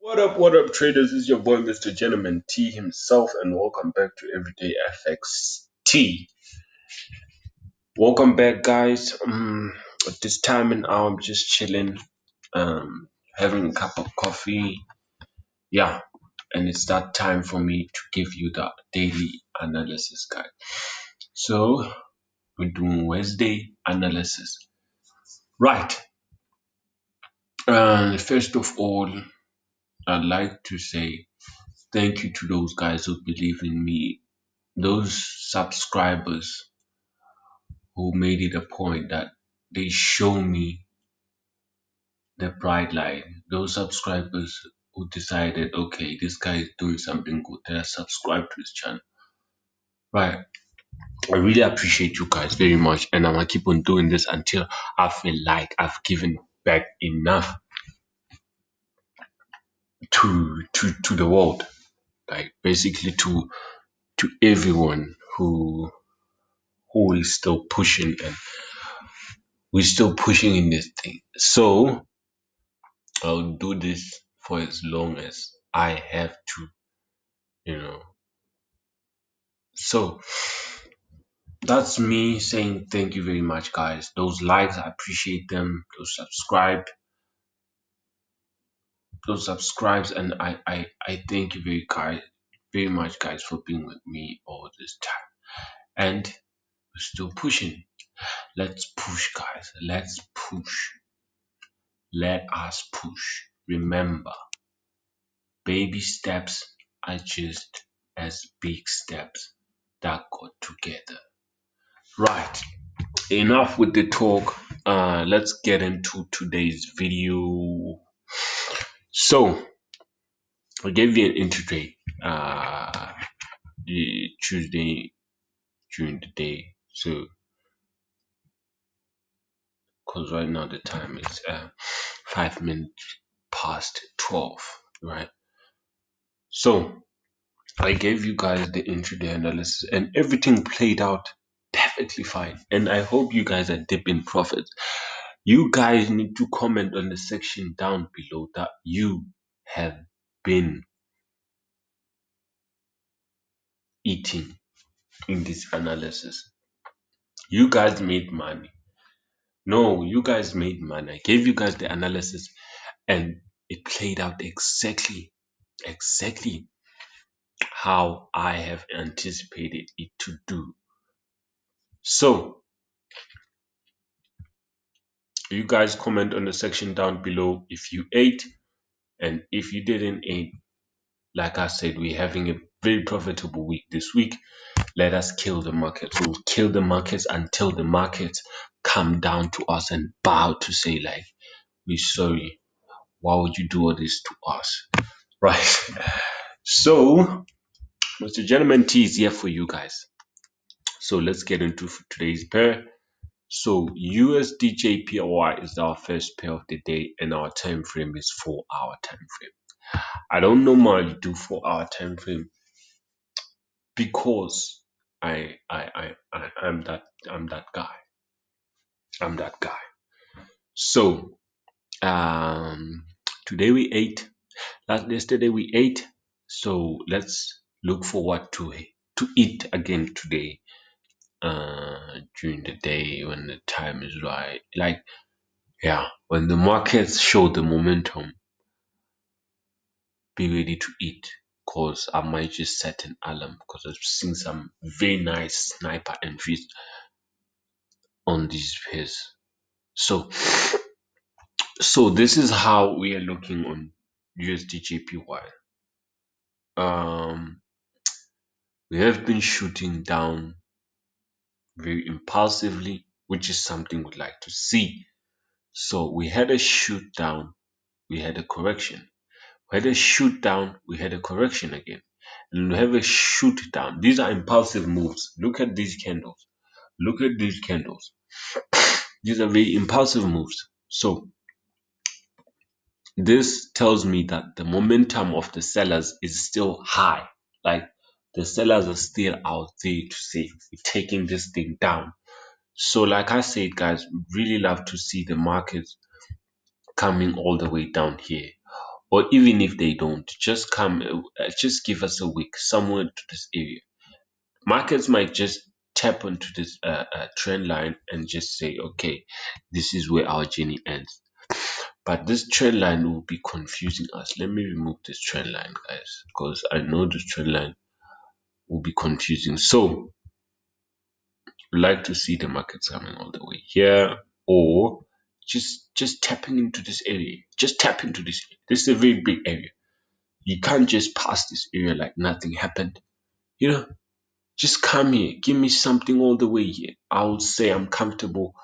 What up, traders? This is your boy, Mr. Gentleman T himself, and welcome back to Everyday FX T. Welcome back, guys. At this time and hour, I'm just chilling, having a cup of coffee. Yeah, and it's that time for me to give you the daily analysis guide. So, we're doing Wednesday analysis. Right. First of all, I'd like to say thank you to those guys who believe in me, those subscribers who made it a point that they show me the bright light, those subscribers who decided, okay, this guy is doing something good, they are subscribed to his channel. Right. I really appreciate you guys very much, and I'm gonna keep on doing this until I feel like I've given back enough to the world, like basically to everyone who is still pushing, and we're still pushing in this thing. So I'll do this for as long as I have to, you know. So that's me saying thank you very much, guys. Those likes, I appreciate them. Those subscribes, and I thank you very much, guys, for being with me all this time. And we're still pushing. Let's push, guys. Let's push. Let us push. Remember, baby steps are just as big steps that got together. Right. Enough with the talk. Let's get into today's video. So I gave you an intro the Tuesday during the day. So because right now the time is 5 minutes past 12. Right. So I gave you guys the intraday analysis, and everything played out perfectly fine. And I hope you guys are dipping profits. You guys need to comment on the section down below that you have been eating in this analysis. You guys made money. No, you guys made money. I gave you guys the analysis, and it played out exactly how I have anticipated it to do. So you guys comment on the section down below if you ate, and if you didn't eat. Like I said, we're having a very profitable week this week. Let us kill the markets. We'll kill the markets until the markets come down to us and bow to say, like, we're sorry. Why would you do all this to us? Right. So Mr. Gentleman T is here for you guys. So let's get into today's pair. So Usdjpy is our first pair of the day, and our time frame is 4-hour time frame. I don't normally do 4-hour time frame because I'm that guy. I'm that guy. So today we ate. Yesterday we ate. So let's look forward to eat again today. During the day when the time is right. Like, yeah, when the markets show the momentum, be ready to eat. Cause I might just set an alarm because I've seen some very nice sniper entries on these pairs. So this is how we are looking on Usdjpy. We have been shooting down very impulsively, which is something we'd like to see. So we had a shoot down, we had a correction. We had a shoot down, we had a correction again. And we have a shoot down. These are impulsive moves. Look at these candles. Look at these candles. These are very impulsive moves. So this tells me that the momentum of the sellers is still high. Like, the sellers are still out there to say, we're taking this thing down. So like I said, guys, really love to see the markets coming all the way down here, or even if they don't, just come, just give us a week somewhere to this area. Markets might just tap onto this trend line and just say, okay, this is where our journey ends. But this trend line will be confusing us. Let me remove this trend line, guys, because I know this trend line will be confusing. So we like to see the markets coming all the way here, or just tapping into this area. Just tap into this. This is a very big area. You can't just pass this area like nothing happened. You know, just come here. Give me something all the way here. I would say I'm comfortable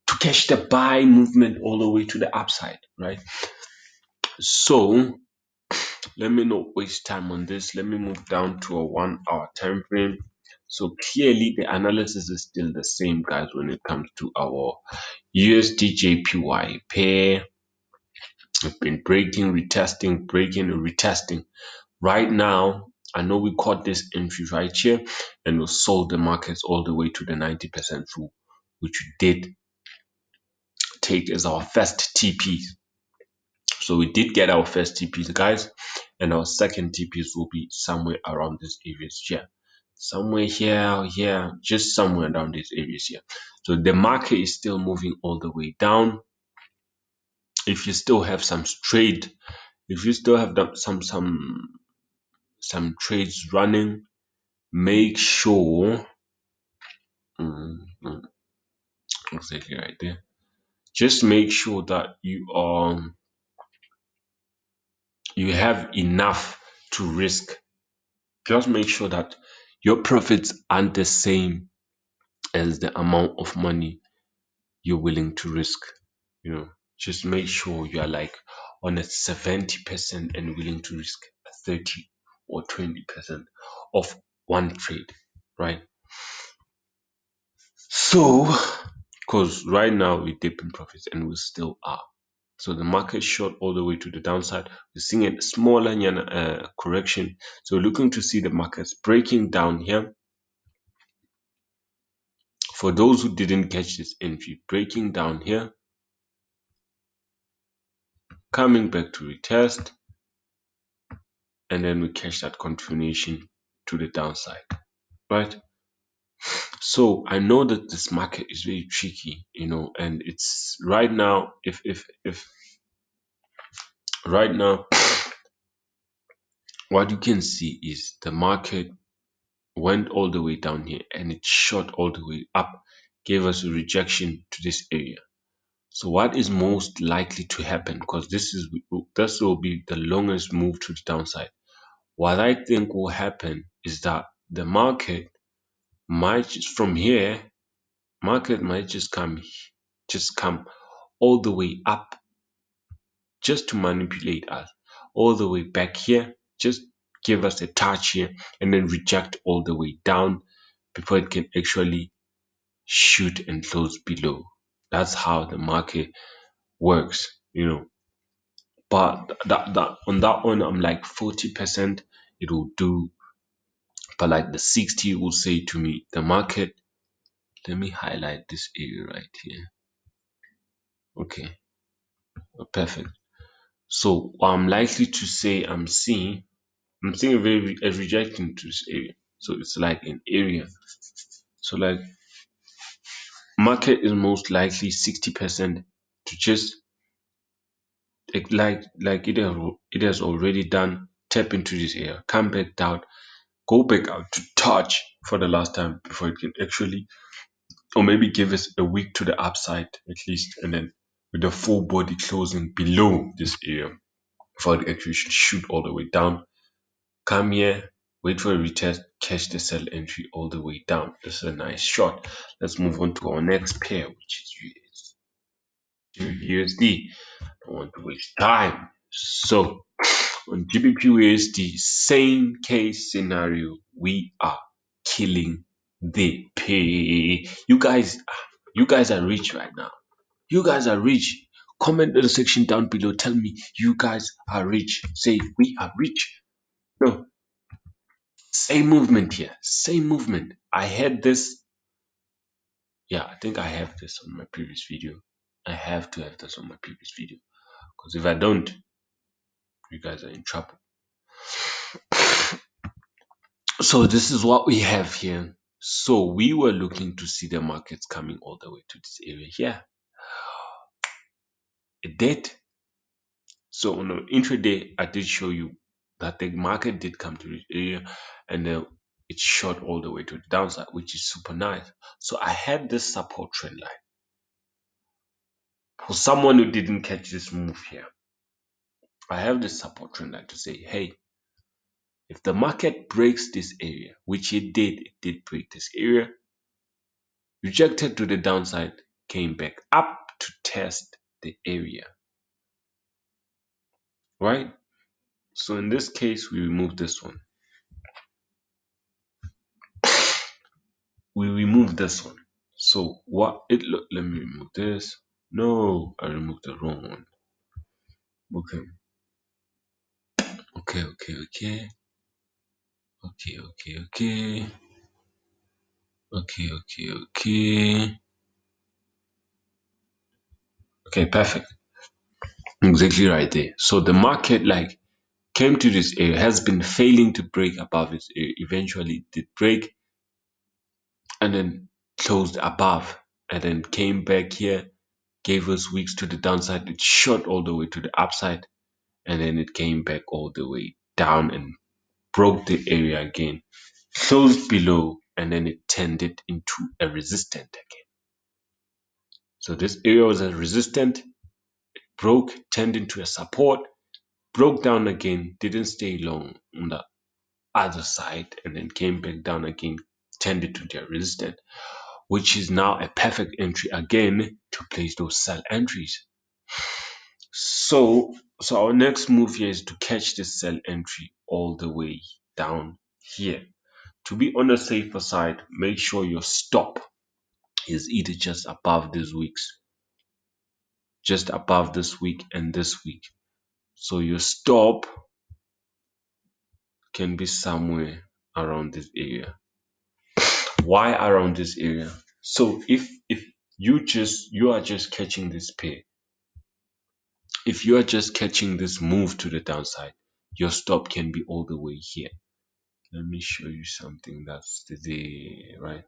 to catch the buy movement all the way to the upside, right? So let me not waste time on this. Let me move down to a 1 hour time frame. So clearly the analysis is still the same, guys, when it comes to our Usdjpy pair. We've been breaking, retesting, breaking, and retesting. Right now, I know we caught this entry right here and we sold the markets all the way to the 90% rule, which we did take as our first TP. So we did get our first TPs, guys, and our second TPs will be somewhere around these areas here. Somewhere here, here, just somewhere around these areas here. So the market is still moving all the way down. If you still have some trade, if you still have some trades running, make sure exactly right there. Just make sure that you have enough to risk. Just make sure that your profits aren't the same as the amount of money you're willing to risk. Just make sure you are like on a 70% and willing to risk 30 or 20% of one trade, right? So, because right now we dip in profits and we still are. So the market shot all the way to the downside. We're seeing a smaller correction. So looking to see the markets breaking down here. For those who didn't catch this entry, breaking down here, coming back to retest, and then we catch that continuation to the downside, right? So I know that this market is very tricky, and it's right now, if right now, what you can see is the market went all the way down here and it shot all the way up, gave us a rejection to this area. So what is most likely to happen, because this will be the longest move to the downside, what I think will happen is that the market might from here, market might just come all the way up, just to manipulate us, all the way back here, just give us a touch here, and then reject all the way down before it can actually shoot and close below. That's how the market works. But that on that one, I'm like 40% it will do, but like the 60 will say to me the market. Let me highlight this area right here. Okay, perfect. So I'm likely to say I'm seeing a rejection to this area. So it's like an area. So like market is most likely 60% to just like it has already done, tap into this area, come back down, go back out to touch for the last time before it can actually, or maybe give us a week to the upside at least, and then with the full body closing below this area before it actually should shoot all the way down. Come here, wait for a retest, catch the sell entry all the way down. This is a nice shot. Let's move on to our next pair, which is USD. Don't want to waste time. So on Gbpusd, same case scenario. We are killing the pay. You guys are rich right now. You guys are rich. Comment in the section down below. Tell me you guys are rich. Say we are rich. No, same movement here. Same movement. I had this. Yeah, I think I have this on my previous video. I have to have this on my previous video. Because if I don't, you guys are in trouble. So this is what we have here. So we were looking to see the markets coming all the way to this area here. It did. So on the intraday, I did show you that the market did come to this area, and then it shot all the way to the downside, which is super nice. So I had this support trend line. For someone who didn't catch this move here, I have this support trend line to say, hey, if the market breaks this area, which it did break this area, rejected to the downside, came back up to test the area, right? So in this case, we remove this one. We remove this one. So what it look, let me remove this. No, I removed the wrong one. Okay. Okay, okay, okay. Okay, okay, okay. Okay, okay, okay. Okay, perfect. Exactly right there. So the market like came to this area, has been failing to break above its area. Eventually it did break and then closed above and then came back here, gave us weeks to the downside. It shot all the way to the upside and then it came back all the way down and broke the area again, closed below, and then it turned it into a resistant again. So this area was a resistant, broke, turned into a support, broke down again, didn't stay long on the other side, and then came back down again, turned it into a resistant, which is now a perfect entry again to place those sell entries. So our next move here is to catch this sell entry all the way down here. To be on the safer side, make sure your stop is either just above this week's, just above this week and this week. So your stop can be somewhere around this area. Why around this area? So if you are just catching this pair, if you are just catching this move to the downside, your stop can be all the way here. Let me show you something that's the right.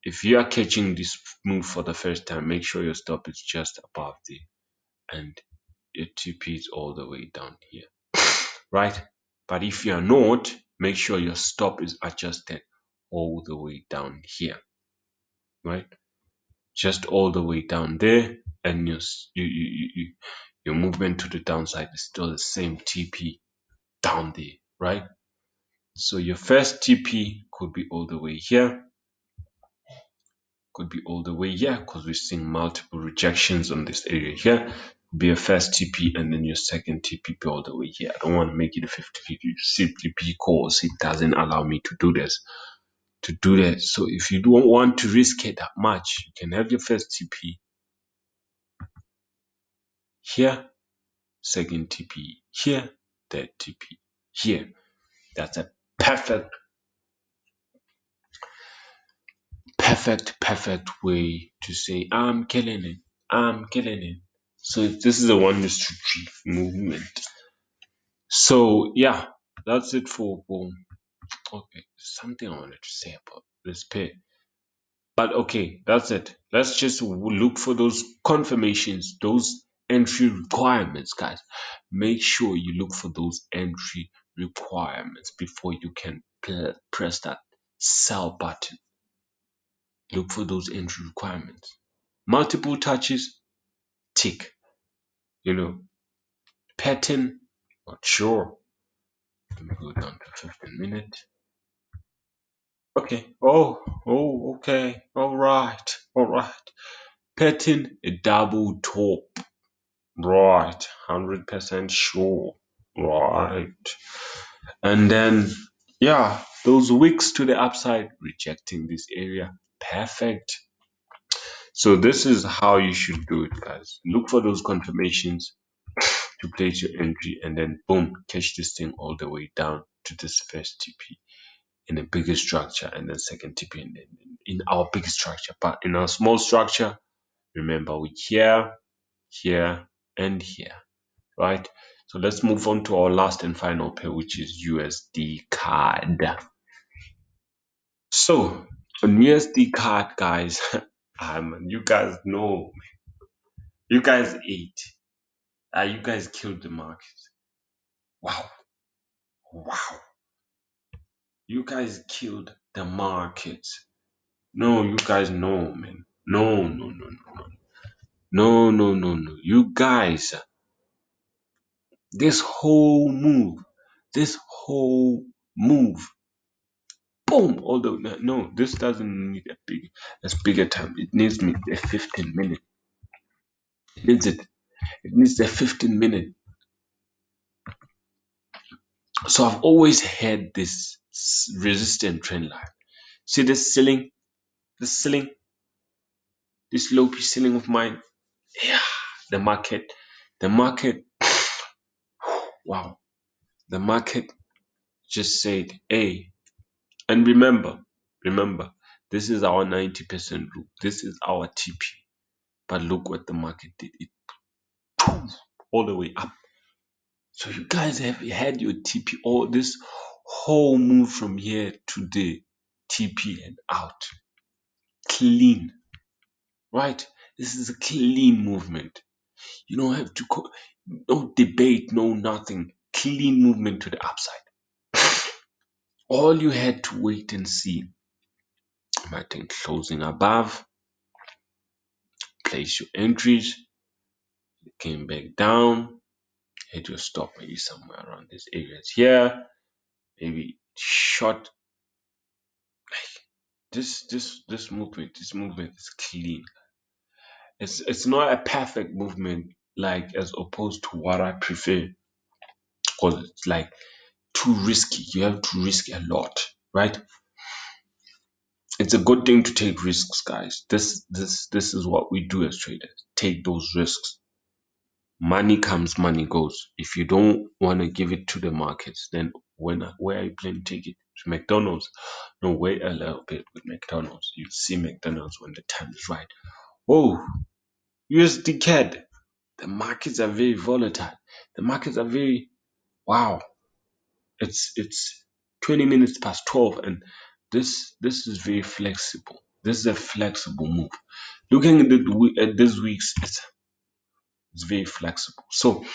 If you are catching this move for the first time, make sure your stop is just above the and your TP is all the way down here, right? But if you are not, make sure your stop is adjusted all the way down here, right? Just all the way down there, and your movement to the downside is still the same TP down there, right? So your first TP could be all the way here, could be all the way here, because we're seeing multiple rejections on this area here. Be a first TP and then your second TP be all the way here. I don't want to make it a 50-50 simply because it doesn't allow me to do this. So if you don't want to risk it that much, you can have your first TP here, second TP here, third TP here. That's a perfect way to say I'm killing it. I'm killing it. So this is a 1:3 movement. So yeah, that's it for okay. Something I wanted to say about this pair. But okay, that's it. Let's just look for those confirmations, those entry requirements, guys. Make sure you look for those entry requirements before you can press that sell button. Look for those entry requirements. Multiple touches, tick. Pattern, not sure. Let me go down to 15 minutes. Okay. Okay. All right. Pattern, a double top. Right. 100% sure. Right. And then, yeah, those wicks to the upside, rejecting this area. Perfect. So this is how you should do it, guys. Look for those confirmations to place your entry and then boom, catch this thing all the way down to this first TP in a bigger structure and then second TP in our big structure. But in our small structure, remember we here, and here, right? So let's move on to our last and final pair, which is Usdcad. So on Usdcad, guys, you guys know, you guys ate, you guys killed the market. Wow, wow, you guys killed the market. No, you guys know, man. No, no, no, no, no, no, no, no. You guys, this whole move, this whole move, boom. Although no, this doesn't need a bigger time. It needs me a 15 minute. It needs it. It needs a 15 minute. So I've always had this resistant trend line. See this ceiling, this low P ceiling of mine. Yeah, the market, the market. Wow, the market just said, "Hey," and remember, this is our 90% rule. This is our TP. But look what the market did. It all the way up. So you guys have had your TP all this whole move from here to the TP and out. Clean, right? This is a clean movement. You don't have to no debate, no nothing. Clean movement to the upside. All you had to wait and see. I think closing above, place your entries, came back down, hit your stop maybe somewhere around these areas here, maybe short. This movement is clean. It's not a perfect movement like as opposed to what I prefer because it's like too risky. You have to risk a lot, right? It's a good thing to take risks, guys. This is what we do as traders. Take those risks. Money comes, money goes. If you don't want to give it to the markets, then where are you planning to take it? To McDonald's? No, wait a little bit with McDonald's. You see McDonald's when the time is right. Oh, Usdcad. The markets are very volatile. The markets are very wow. It's 20 minutes past 12, and this is very flexible. This is a flexible move. Looking at this week's, it's very flexible. So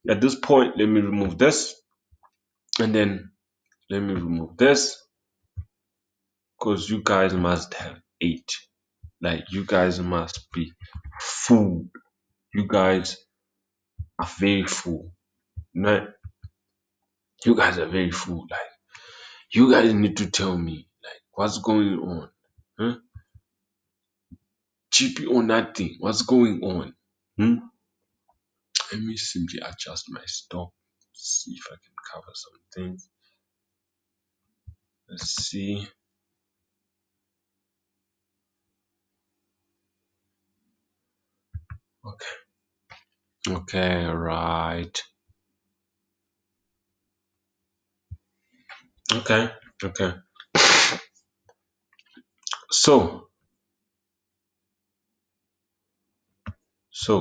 at this point, let me remove this, and then let me remove this because you guys must have ate. Like you guys must be full. You guys are very full. Right? You guys are very full. Like you guys need to tell me like what's going on. Huh? GP or nothing. What's going on? Hmm? Let me simply adjust my stop. See if I can cover some things. Let's see. Okay. Okay, right. Okay. Okay. So,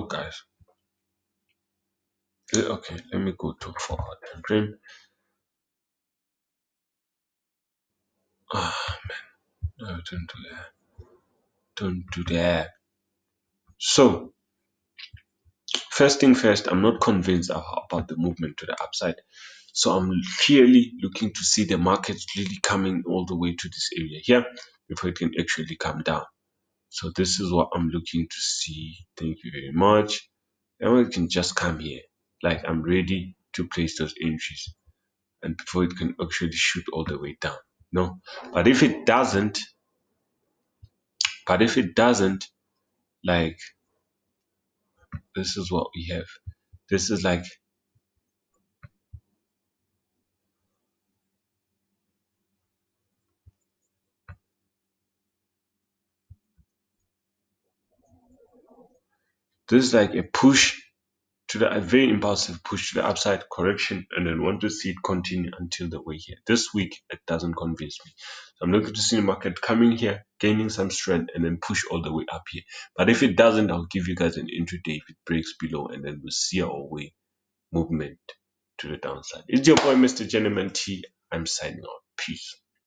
guys. Okay, let me go to 4 hour time frame. Ah, no, don't do that. Don't do that. So, first thing first, I'm not convinced about the movement to the upside. So I'm clearly looking to see the markets really coming all the way to this area here before it can actually come down. So this is what I'm looking to see. Thank you very much. And it can just come here. Like I'm ready to place those entries and before it can actually shoot all the way down. No. But if it doesn't, like this is what we have. This is like a push to a very impulsive push to the upside correction and then want to see it continue until the way here. This week it doesn't convince me. So I'm looking to see the market coming here, gaining some strength and then push all the way up here. But if it doesn't, I'll give you guys an intraday if it breaks below and then we'll see our way movement to the downside. It's your boy, Mr. Gentleman T. I'm signing out. Peace.